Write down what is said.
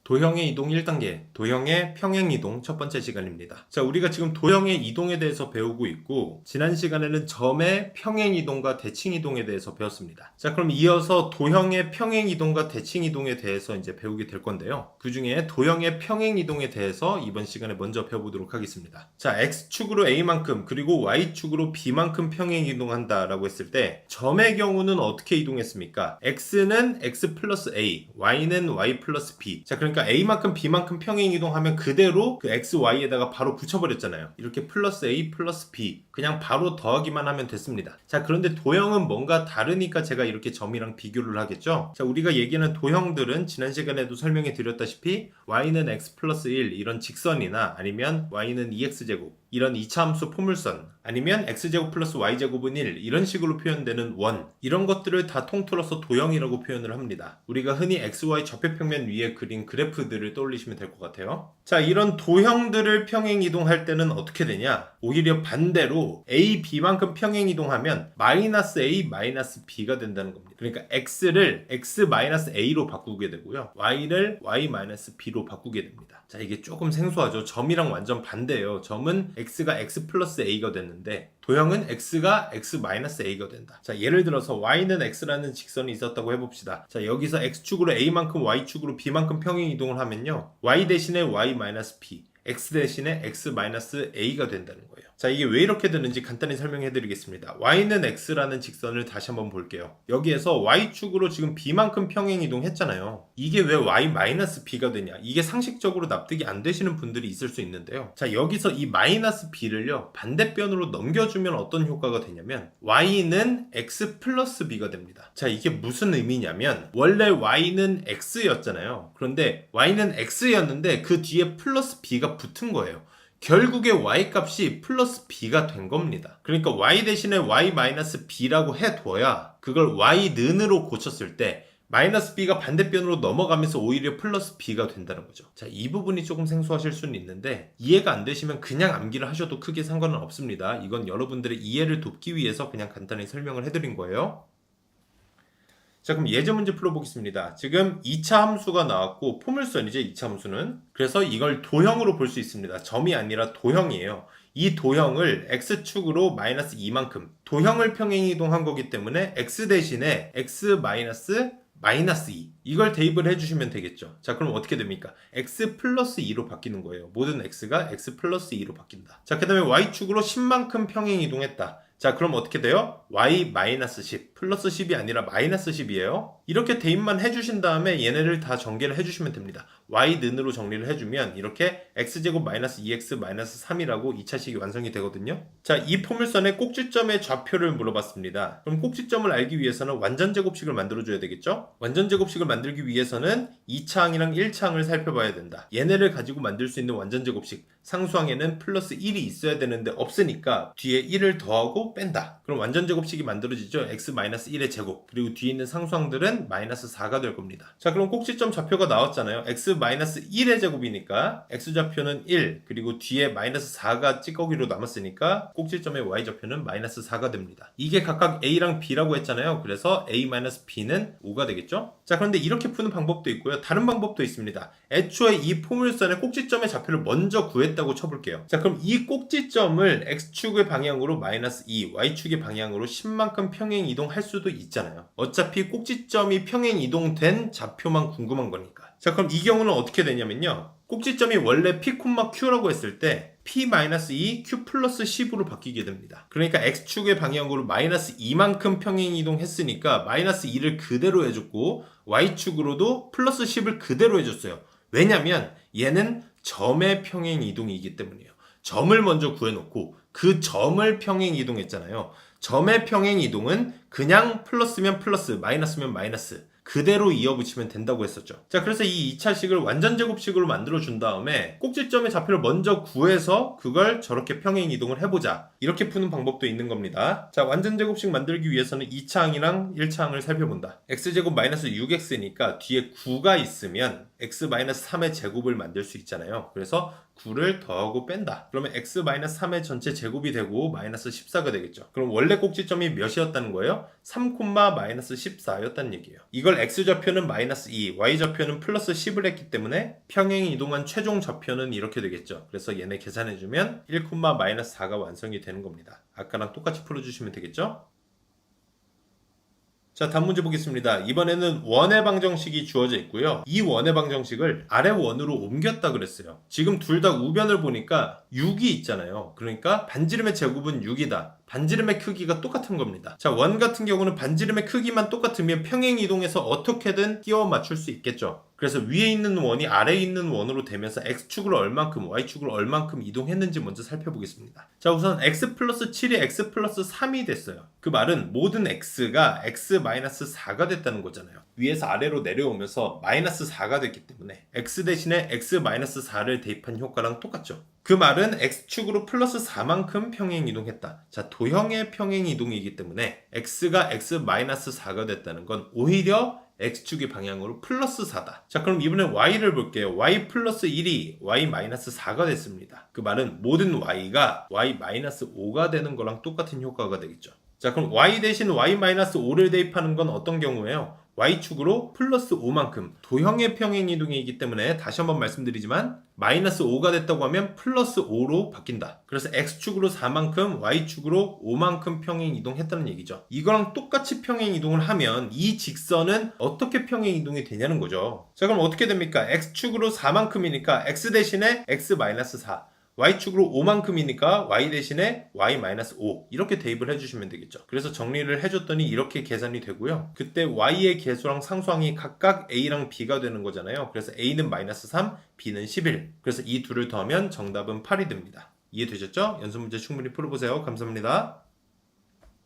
도형의 이동 1단계, 도형의 평행이동 첫 번째 시간입니다. 자, 우리가 지금 도형의 이동에 대해서 배우고 있고, 지난 시간에는 점의 평행이동과 대칭이동에 대해서 배웠습니다. 자, 그럼 이어서 도형의 평행이동과 대칭이동에 대해서 이제 배우게 될 건데요. 그 중에 도형의 평행이동에 대해서 이번 시간에 먼저 배워보도록 하겠습니다. 자, X축으로 A만큼, 그리고 Y축으로 B만큼 평행이동한다 라고 했을 때, 점의 경우는 어떻게 이동했습니까? X는 X 플러스 A, Y는 Y 플러스 B. 자, 그러니까 A만큼 B만큼 평행이동하면 그대로 그 X, Y에다가 바로 붙여버렸잖아요. 이렇게 플러스 A 플러스 B 그냥 바로 더하기만 하면 됐습니다. 자, 그런데 도형은 뭔가 다르니까 제가 이렇게 점이랑 비교를 하겠죠. 자, 우리가 얘기하는 도형들은 지난 시간에도 설명해 드렸다시피 Y는 X 플러스 1 이런 직선이나 아니면 Y는 2X제곱 이런 이차함수 포물선 아니면 x제곱 플러스 y제곱은 1 이런 식으로 표현되는 원 이런 것들을 다 통틀어서 도형이라고 표현을 합니다. 우리가 흔히 xy 좌표평면 위에 그린 그래프들을 떠올리시면 될 것 같아요. 자, 이런 도형들을 평행이동할 때는 어떻게 되냐? 오히려 반대로 a, b만큼 평행이동하면 마이너스 a, 마이너스 b가 된다는 겁니다. 그러니까 x를 x 마이너스 a로 바꾸게 되고요. y를 y 마이너스 b로 바꾸게 됩니다. 자, 이게 조금 생소하죠. 점이랑 완전 반대예요. 점은 x가 x 플러스 a가 됐는데 도형은 x가 x 마이너스 a가 된다. 자, 예를 들어서 y는 x라는 직선이 있었다고 해봅시다. 자, 여기서 x축으로 a만큼 y축으로 b만큼 평행이동을 하면요, y 대신에 y 마이너스 b, x 대신에 x 마이너스 a가 된다는 거예요. 자, 이게 왜 이렇게 되는지 간단히 설명해 드리겠습니다. y는 x라는 직선을 다시 한번 볼게요. 여기에서 y축으로 지금 b만큼 평행이동 했잖아요. 이게 왜 y 마이너스 b가 되냐? 이게 상식적으로 납득이 안 되시는 분들이 있을 수 있는데요. 자, 여기서 이 마이너스 b를요, 반대편으로 넘겨주면 어떤 효과가 되냐면 y는 x 플러스 b가 됩니다. 자, 이게 무슨 의미냐면 원래 y는 x였잖아요. 그런데 y는 x였는데 그 뒤에 플러스 b가 붙은 거예요. 결국에 y값이 플러스 b가 된 겁니다. 그러니까 y 대신에 y-b라고 해둬야 그걸 y는으로 고쳤을 때 마이너스 b가 반대편으로 넘어가면서 오히려 플러스 b가 된다는 거죠. 자, 이 부분이 조금 생소하실 수는 있는데 이해가 안 되시면 그냥 암기를 하셔도 크게 상관은 없습니다. 이건 여러분들의 이해를 돕기 위해서 그냥 간단히 설명을 해드린 거예요. 자, 그럼 예제 문제 풀어보겠습니다. 지금 2차 함수가 나왔고 포물선이죠, 2차 함수는. 그래서 이걸 도형으로 볼 수 있습니다. 점이 아니라 도형이에요. 이 도형을 x축으로 마이너스 2만큼 도형을 평행이동한 거기 때문에 x 대신에 x 마이너스 2 이걸 대입을 해주시면 되겠죠. 자, 그럼 어떻게 됩니까? x 플러스 2로 바뀌는 거예요. 모든 x가 x 플러스 2로 바뀐다. 자, 그 다음에 y축으로 10만큼 평행이동했다. 자, 그럼 어떻게 돼요? y 마이너스 10 플러스 10이 아니라 마이너스 10이에요. 이렇게 대입만 해주신 다음에 얘네를 다 전개를 해주시면 됩니다. y는으로 정리를 해주면 이렇게 x제곱 마이너스 2x 마이너스 3이라고 2차식이 완성이 되거든요. 자, 이 포물선의 꼭지점의 좌표를 물어봤습니다. 그럼 꼭지점을 알기 위해서는 완전제곱식을 만들어줘야 되겠죠? 완전제곱식을 만들기 위해서는 2차항이랑 1차항을 살펴봐야 된다. 얘네를 가지고 만들 수 있는 완전제곱식 상수항에는 플러스 1이 있어야 되는데 없으니까 뒤에 1을 더하고 뺀다. 그럼 완전제곱식이 만들어지죠. x-1의 제곱 그리고 뒤에 있는 상수항들은 마이너스 4가 될 겁니다. 자, 그럼 꼭지점 좌표가 나왔잖아요. x-1의 제곱이니까 x좌표는 1 그리고 뒤에 마이너스 4가 찌꺼기로 남았으니까 꼭지점의 y좌표는 마이너스 4가 됩니다. 이게 각각 a랑 b라고 했잖아요. 그래서 a-b는 5가 되겠죠. 자, 그런데 이렇게 푸는 방법도 있고요. 다른 방법도 있습니다. 애초에 이 포물선의 꼭지점의 좌표를 먼저 구했다고 쳐볼게요. 자, 그럼 이 꼭지점을 x축의 방향으로 마이너스 2, y축의 방향으로 10만큼 평행 이동할 수도 있잖아요. 어차피 꼭지점이 평행 이동된 좌표만 궁금한 거니까. 자, 그럼 이 경우는 어떻게 되냐면요, 꼭지점이 원래 p, q라고 했을 때 p-2, q 플러스 10으로 바뀌게 됩니다. 그러니까 x축의 방향으로 마이너스 2만큼 평행 이동했으니까 마이너스 2를 그대로 해줬고 y축으로도 플러스 10을 그대로 해줬어요. 왜냐면 얘는 점의 평행 이동이기 때문이에요. 점을 먼저 구해놓고 그 점을 평행 이동했잖아요. 점의 평행 이동은 그냥 플러스면 플러스, 마이너스면 마이너스 그대로 이어붙이면 된다고 했었죠. 자, 그래서 이 2차식을 완전제곱식으로 만들어준 다음에 꼭지점의 좌표를 먼저 구해서 그걸 저렇게 평행 이동을 해보자. 이렇게 푸는 방법도 있는 겁니다. 자, 완전제곱식 만들기 위해서는 2차항이랑 1차항을 살펴본다. x제곱 마이너스 6x니까 뒤에 9가 있으면 x-3의 제곱을 만들 수 있잖아요. 그래서 9를 더하고 뺀다. 그러면 x-3의 전체 제곱이 되고 마이너스 14가 되겠죠. 그럼 원래 꼭지점이 몇이었다는 거예요? 3,-14였다는 얘기예요. 이걸 x좌표는 마이너스 2, y좌표는 플러스 10을 했기 때문에 평행 이동한 최종 좌표는 이렇게 되겠죠. 그래서 얘네 계산해주면 1,-4가 완성이 되는 겁니다. 아까랑 똑같이 풀어주시면 되겠죠? 자, 다음 문제 보겠습니다. 이번에는 원의 방정식이 주어져 있고요. 이 원의 방정식을 아래 원으로 옮겼다 그랬어요. 지금 둘 다 우변을 보니까 6이 있잖아요. 그러니까 반지름의 제곱은 6이다. 반지름의 크기가 똑같은 겁니다. 자, 원 같은 경우는 반지름의 크기만 똑같으면 평행 이동해서 어떻게든 끼워 맞출 수 있겠죠. 그래서 위에 있는 원이 아래에 있는 원으로 되면서 x축을 얼만큼, y축을 얼만큼 이동했는지 먼저 살펴보겠습니다. 자, 우선 x 플러스 7이 x 플러스 3이 됐어요. 그 말은 모든 x가 x-4가 됐다는 거잖아요. 위에서 아래로 내려오면서 마이너스 4가 됐기 때문에 x 대신에 x-4를 대입한 효과랑 똑같죠. 그 말은 x축으로 플러스 4만큼 평행 이동했다. 자, 도형의 평행 이동이기 때문에 x가 x-4가 됐다는 건 오히려 x축의 방향으로 플러스 4다. 자, 그럼 이번엔 y를 볼게요. y 플러스 1이 y-4가 됐습니다. 그 말은 모든 y가 y-5가 되는 거랑 똑같은 효과가 되겠죠. 자, 그럼 y 대신 y-5를 대입하는 건 어떤 경우예요? y축으로 플러스 5만큼 도형의 평행 이동이기 때문에 다시 한번 말씀드리지만 마이너스 5가 됐다고 하면 플러스 5로 바뀐다. 그래서 x축으로 4만큼 y축으로 5만큼 평행 이동했다는 얘기죠. 이거랑 똑같이 평행 이동을 하면 이 직선은 어떻게 평행 이동이 되냐는 거죠. 자, 그럼 어떻게 됩니까? x축으로 4만큼이니까 x 대신에 x-4, y축으로 5만큼이니까 y 대신에 y-5 이렇게 대입을 해주시면 되겠죠. 그래서 정리를 해줬더니 이렇게 계산이 되고요. 그때 y의 계수랑 상수항이 각각 a랑 b가 되는 거잖아요. 그래서 a는 마이너스 3, b는 11. 그래서 이 둘을 더하면 정답은 8이 됩니다. 이해되셨죠? 연습 문제 충분히 풀어보세요. 감사합니다.